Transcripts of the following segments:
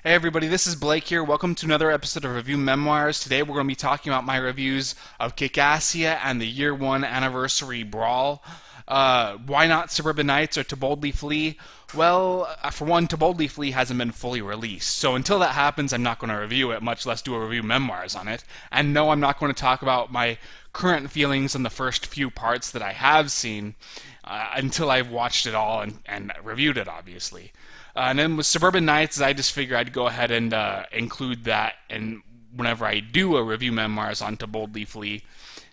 Hey everybody, this is Blake here. Welcome to another episode of Review Memoirs. Today we're going to be talking about my reviews of Kickassia and the year one anniversary Brawl. Why not Suburban Nights or To Boldly Flee? Well, for one, To Boldly Flee hasn't been fully released, so until that happens I'm not going to review it, much less do a review memoirs on it. And no, I'm not going to talk about my current feelings on the first few parts that I have seen until I've watched it all and reviewed it, obviously. And then with Suburban Nights, I just figured I'd go ahead and include that and whenever I do a review memoirs on To Boldly Flee,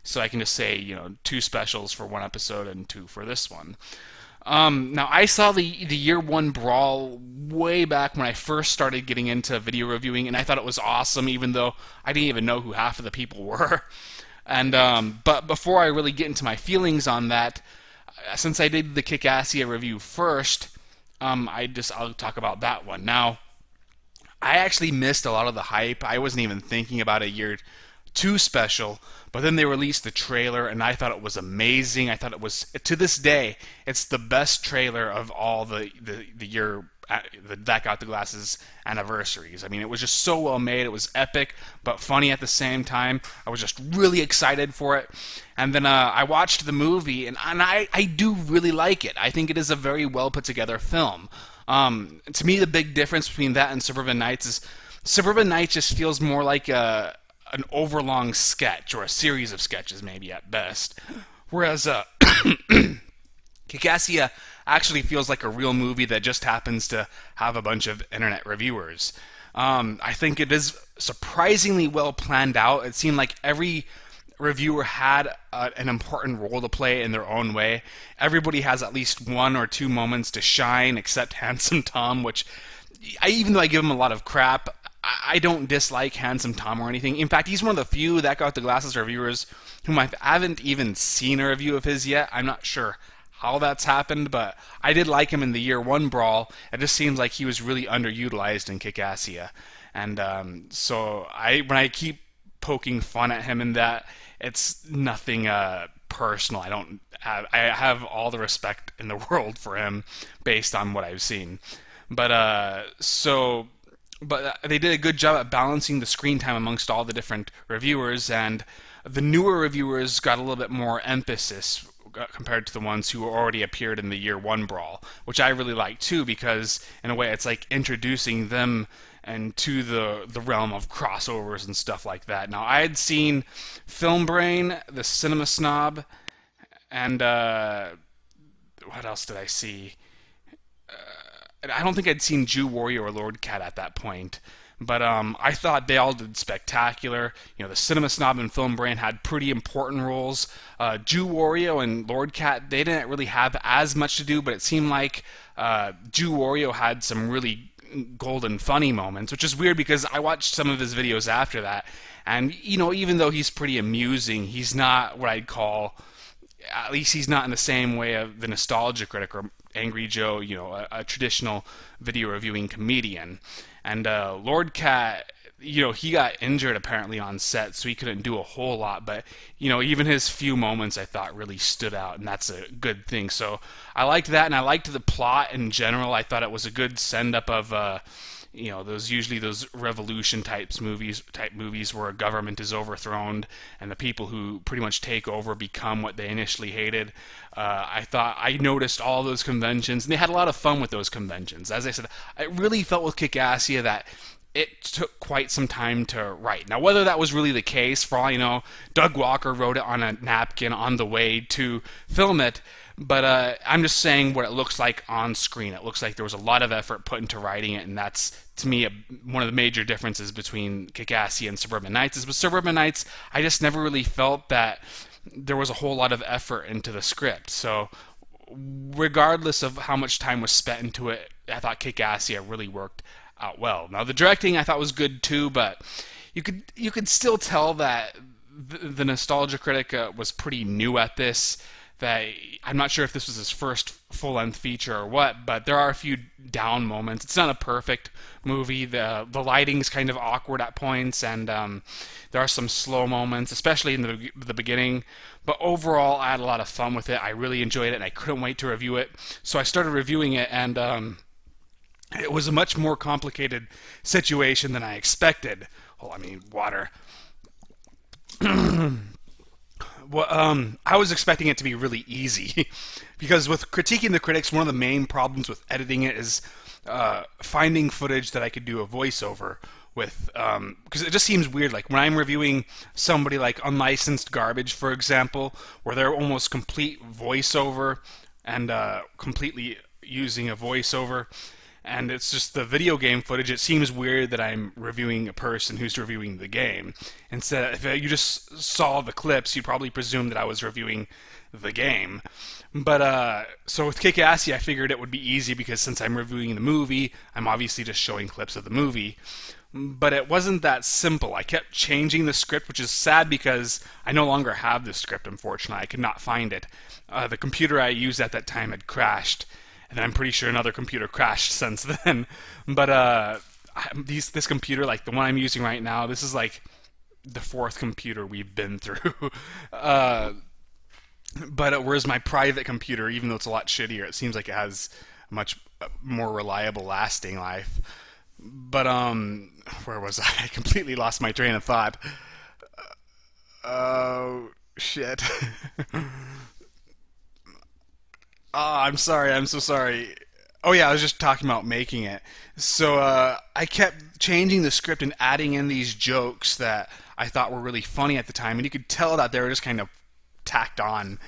so I can just say, two specials for one episode and two for this one. Now, I saw the year one Brawl way back when I first started getting into video reviewing, and I thought it was awesome, even though I didn't even know who half of the people were. And but before I really get into my feelings on that, since I did the Kickassia review first, I'll talk about that one. Now, I actually missed a lot of the hype. I wasn't even thinking about a year two special, but then they released the trailer and I thought it was amazing. I thought it was, to this day, it's the best trailer of all the year that got the glasses anniversaries. I mean, it was just so well made. It was epic but funny at the same time. I was just really excited for it. And then I watched the movie, and I do really like it. I think it is a very well put together film. To me, the big difference between that and Suburban Nights is Suburban Nights just feels more like an overlong sketch, or a series of sketches maybe at best. Whereas Kickassia actually feels like a real movie that just happens to have a bunch of internet reviewers. I think it is surprisingly well planned out. It seemed like every reviewer had an important role to play in their own way. Everybody has at least one or two moments to shine, except Handsome Tom, which, even though I give him a lot of crap, I don't dislike Handsome Tom or anything. In fact, he's one of the few that got the glasses reviewers whom I haven't even seen a review of his yet. I'm not sure how that's happened, but I did like him in the year one Brawl. It just seems like he was really underutilized in Kickassia. And so when I keep poking fun at him in that, it's nothing personal. I have all the respect in the world for him based on what I've seen. But they did a good job at balancing the screen time amongst all the different reviewers, and the newer reviewers got a little bit more emphasis compared to the ones who already appeared in the year one Brawl, which I really like too, because in a way it's like introducing them and to the realm of crossovers and stuff like that. Now, I had seen Film Brain, the Cinema Snob, and what else did I see? I don't think I'd seen Jew Warrior or Lord Cat at that point, but I thought they all did spectacular. The Cinema Snob and Film Brain had pretty important roles. Jew Warrior and Lord Cat, they didn't really have as much to do, but it seemed like Jew Warrior had some really golden funny moments, which is weird because I watched some of his videos after that, and even though he's pretty amusing, he's not what I'd call, at least he's not in the same way of the Nostalgia Critic or Angry Joe, a traditional video reviewing comedian. And Lord Cat, he got injured apparently on set, so he couldn't do a whole lot, but even his few moments I thought really stood out, and that's a good thing. So I liked that, and I liked the plot in general. I thought it was a good send-up of those revolution type movies where a government is overthrown and the people who pretty much take over become what they initially hated. I noticed all those conventions, and they had a lot of fun with those conventions. As I said, I really felt with Kickassia that it took quite some time to write. Now, whether that was really the case, for all I know, Doug Walker wrote it on a napkin on the way to film it, but I'm just saying what it looks like on screen. It looks like there was a lot of effort put into writing it, and that's, to me, one of the major differences between Kickassia and Suburban Nights. Is with Suburban Nights, I just never really felt that there was a whole lot of effort into the script. So regardless of how much time was spent into it, I thought Kickassia really worked out well. Now, the directing I thought was good too, but you could still tell that the Nostalgia Critic was pretty new at this. That I'm not sure if this was his first full-length feature or what, but there are a few down moments. It's not a perfect movie. The lighting's kind of awkward at points, and there are some slow moments, especially in the beginning. But overall, I had a lot of fun with it. I really enjoyed it, and I couldn't wait to review it. So I started reviewing it, and It was a much more complicated situation than I expected. Well, I mean, water. Well, I was expecting it to be really easy because with critiquing the critics, one of the main problems with editing it is finding footage that I could do a voiceover with, because it just seems weird. Like when I'm reviewing somebody like Unlicensed Garbage, for example, where they're almost complete voiceover and completely using a voiceover, and it's just the video game footage. It seems weird that I'm reviewing a person who's reviewing the game. Instead, if you just saw the clips, you'd probably presume that I was reviewing the game. But so with Kickassia, I figured it would be easy because since I'm reviewing the movie, I'm obviously just showing clips of the movie. But it wasn't that simple. I kept changing the script, which is sad because I no longer have the script, unfortunately. I could not find it. The computer I used at that time had crashed, and then I'm pretty sure another computer crashed since then. But this computer, like the one I'm using right now, this is like the fourth computer we've been through. But whereas my private computer, even though it's a lot shittier, it seems like it has a much more reliable lasting life. But where was I? I completely lost my train of thought. Oh shit. Oh, I'm sorry. I'm so sorry. Oh yeah, I was just talking about making it. So I kept changing the script and adding in these jokes that I thought were really funny at the time, and you could tell that they were just kind of tacked on.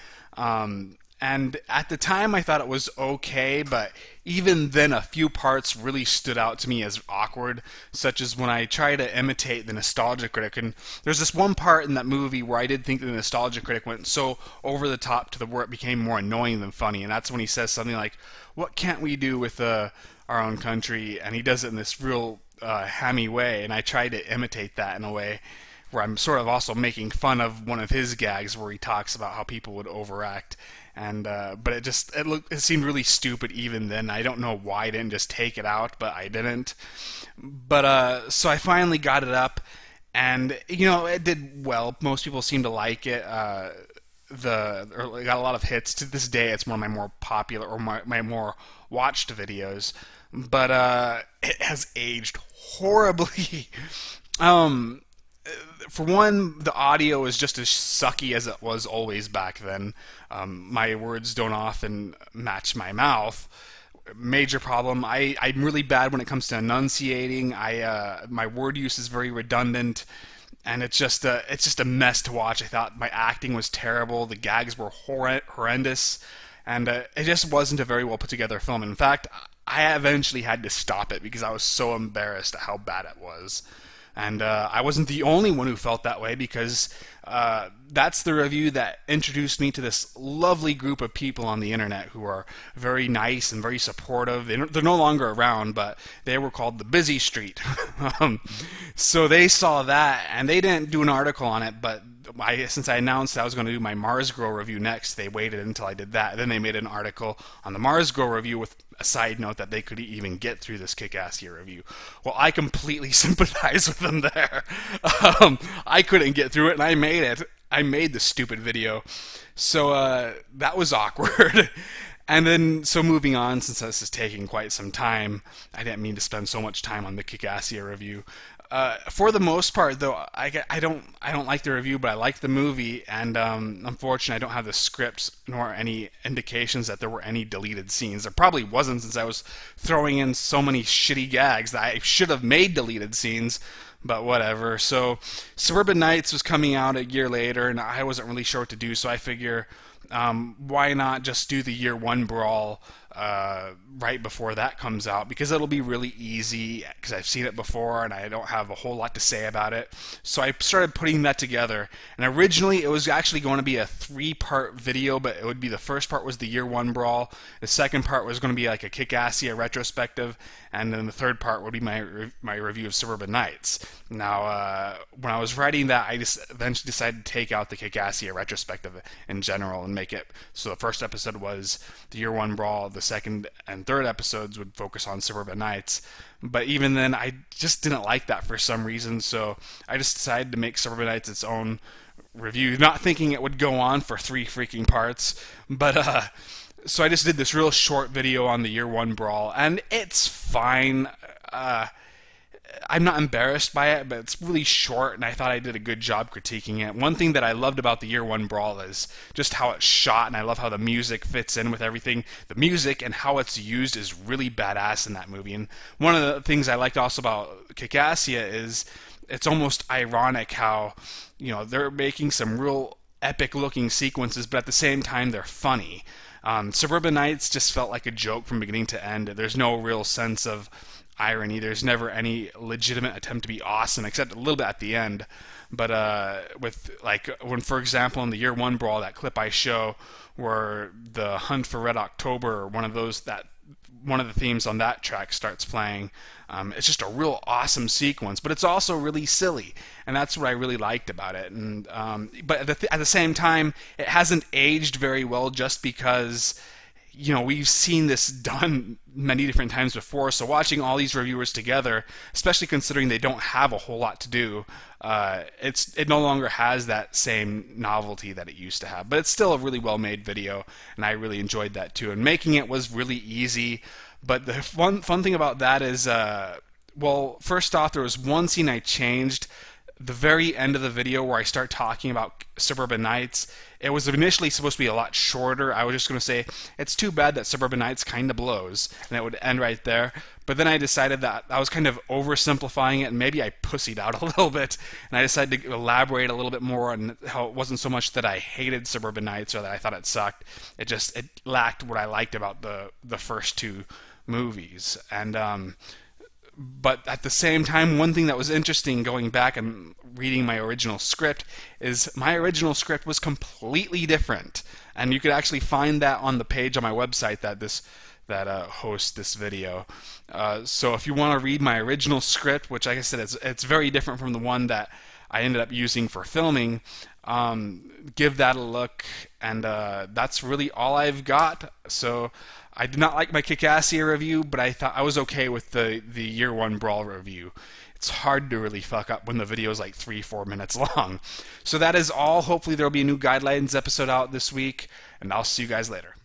And at the time, I thought it was okay, but even then, a few parts really stood out to me as awkward, such as when I try to imitate the Nostalgia Critic. And there's this one part in that movie where I did think the Nostalgia Critic went so over the top to the where it became more annoying than funny, and that's when he says something like, "What can't we do with our own country?" And he does it in this real hammy way, and I tried to imitate that in a way where I'm sort of also making fun of one of his gags where he talks about how people would overact. And but it seemed really stupid even then. I don't know why I didn't just take it out, but I didn't. But so I finally got it up, and it did well. Most people seem to like it. It got a lot of hits. To this day, it's one of my more popular or my more watched videos. But it has aged horribly. For one, the audio is just as sucky as it was always back then. My words don't often match my mouth. Major problem. I'm really bad when it comes to enunciating. My word use is very redundant, and it's just a mess to watch. I thought my acting was terrible. The gags were horrendous, and it just wasn't a very well put together film. In fact, I eventually had to stop it because I was so embarrassed at how bad it was. And I wasn't the only one who felt that way, because that's the review that introduced me to this lovely group of people on the internet who are very nice and very supportive. They're no longer around, but they were called the Busy Street. So they saw that, and they didn't do an article on it, but since I announced I was going to do my Mars Girl review next, they waited until I did that. Then they made an article on the Mars Girl review with a side note that they could even get through this Kickassia review. Well, I completely sympathize with them there. I couldn't get through it, and I made it. I made the stupid video. So that was awkward. And then, so moving on, since this is taking quite some time, I didn't mean to spend so much time on the Kickassia review. For the most part, though, I don't like the review, but I like the movie, and unfortunately, I don't have the script nor any indications that there were any deleted scenes. There probably wasn't, since I was throwing in so many shitty gags that I should have made deleted scenes. But whatever. So, Suburban Nights was coming out a year later, and I wasn't really sure what to do. So I figure, why not just do the year one Brawl right before that comes out, because it'll be really easy, because I've seen it before and I don't have a whole lot to say about it. So I started putting that together, and originally it was actually going to be a 3-part video, but it would be the first part was the year one Brawl, the second part was going to be like a Kickassia retrospective, and then the third part would be my review of Suburban Nights. Now, when I was writing that, I just eventually decided to take out the Kickassia retrospective in general and make it so the first episode was the year one Brawl, the second and third episodes would focus on Suburban Nights. But even then, I just didn't like that for some reason, so I just decided to make Suburban Nights its own review, not thinking it would go on for 3 freaking parts. But So I just did this real short video on the Year 1 Brawl, and it's fine. I'm not embarrassed by it, but it's really short, and I thought I did a good job critiquing it. One thing that I loved about the Year 1 Brawl is just how it's shot, and I love how the music fits in with everything. The music and how it's used is really badass in that movie. And one of the things I liked also about Kickassia is it's almost ironic how, they're making some real epic looking sequences, but at the same time they're funny. Suburban Nights just felt like a joke from beginning to end. There's no real sense of irony. There's never any legitimate attempt to be awesome, except a little bit at the end. But with, like, when, for example, in the Year 1 Brawl, that clip I show where the Hunt for Red October, or one of the themes on that track starts playing, it's just a real awesome sequence, but it's also really silly, and that's what I really liked about it. And but at the same time, it hasn't aged very well, just because we've seen this done many different times before. So watching all these reviewers together, especially considering they don't have a whole lot to do, it no longer has that same novelty that it used to have. But it's still a really well-made video, and I really enjoyed that too. And making it was really easy. But the fun thing about that is, well, first off, there was one scene I changed. The very end of the video where I start talking about Suburban Nights, it was initially supposed to be a lot shorter. I was just going to say, it's too bad that Suburban Nights kind of blows, and it would end right there. But then I decided that I was kind of oversimplifying it, and maybe I pussied out a little bit, and I decided to elaborate a little bit more on how it wasn't so much that I hated Suburban Nights or that I thought it sucked. It lacked what I liked about the first two movies. And but at the same time, one thing that was interesting going back and reading my original script is my original script was completely different, and you could actually find that on the page on my website that hosts this video. So if you want to read my original script, which, like I said, it's very different from the one that I ended up using for filming, give that a look. And that's really all I've got. So I did not like my Kickassia review, but I thought I was okay with the Year 1 Brawl review. It's hard to really fuck up when the video is like 3-4 minutes long. So that is all. Hopefully there will be a new Guidelines episode out this week, and I'll see you guys later.